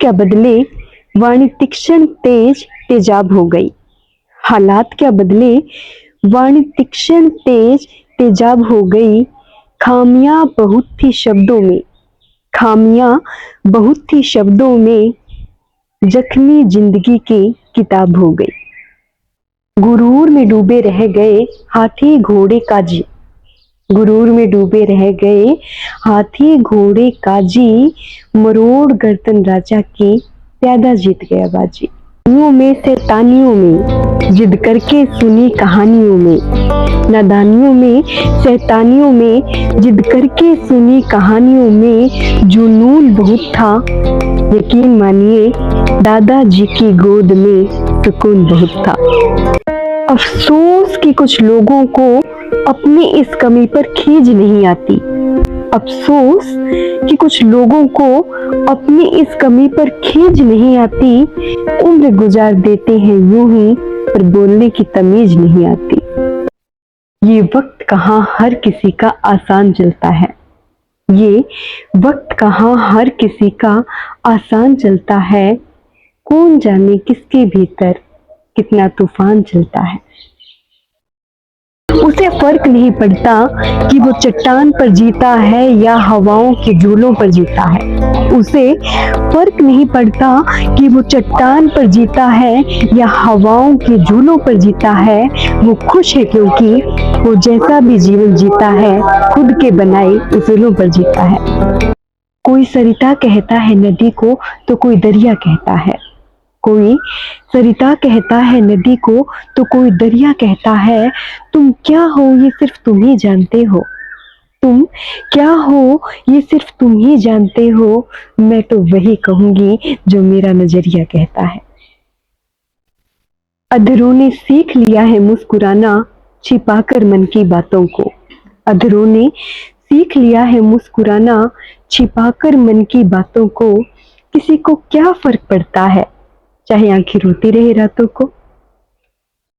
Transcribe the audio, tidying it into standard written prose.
क्या बदले, वाणी तीक्ष्ण तेज तेजाब हो गई। हालात क्या बदले, वाणी तीक्ष्ण तेज तेजाब हो गई। खामियां बहुत थी शब्दों में, खामियां बहुत थी शब्दों में, जख्मी जिंदगी की किताब हो गई। गुरूर में डूबे रह गए हाथी घोड़े काजी, गुरूर में डूबे रह गए हाथी घोड़े काजी। मरोड़ गर्दन राजा की, प्यादा जीत गया बाजी। में शैतानियों में जिद करके सुनी कहानियों में, नादानियों में शैतानियों में जिद करके सुनी कहानियों में। जुनून बहुत था यकीन मानिए, दादाजी की गोद में सुकून बहुत था। अफसोस कि कुछ लोगों को अपनी इस कमी पर खींच नहीं आती, अफसोस कि कुछ लोगों को अपनी इस कमी पर खींच नहीं आती। उम्र गुजार देते हैं यूं ही, पर बोलने की तमीज नहीं आती। ये वक्त कहाँ हर किसी का आसान चलता है, ये वक्त कहाँ हर किसी का आसान चलता है। कौन जाने किसके भीतर कितना तूफान चलता है। उसे फर्क नहीं पड़ता कि वो चट्टान पर जीता है या हवाओं के झूलों पर जीता है। उसे फर्क नहीं पड़ता कि वो चट्टान पर जीता है या हवाओं के झूलों पर जीता है। वो खुश है क्योंकि वो जैसा भी जीवन जीता है खुद के बनाए उसूलों पर जीता है। कोई सरिता कहता है नदी को तो कोई दरिया कहता है, कोई सरिता कहता है नदी को तो कोई दरिया कहता है। तुम क्या हो ये सिर्फ तुम ही जानते हो, तुम क्या हो ये सिर्फ तुम ही जानते हो। मैं तो वही कहूंगी जो मेरा नजरिया कहता है। अधरों ने सीख लिया है मुस्कुराना, छिपाकर मन की बातों को। अधरों ने सीख लिया है मुस्कुराना, छिपाकर मन की बातों को। किसी को क्या फर्क पड़ता है चाहे आंखें रोती रहे रातों को।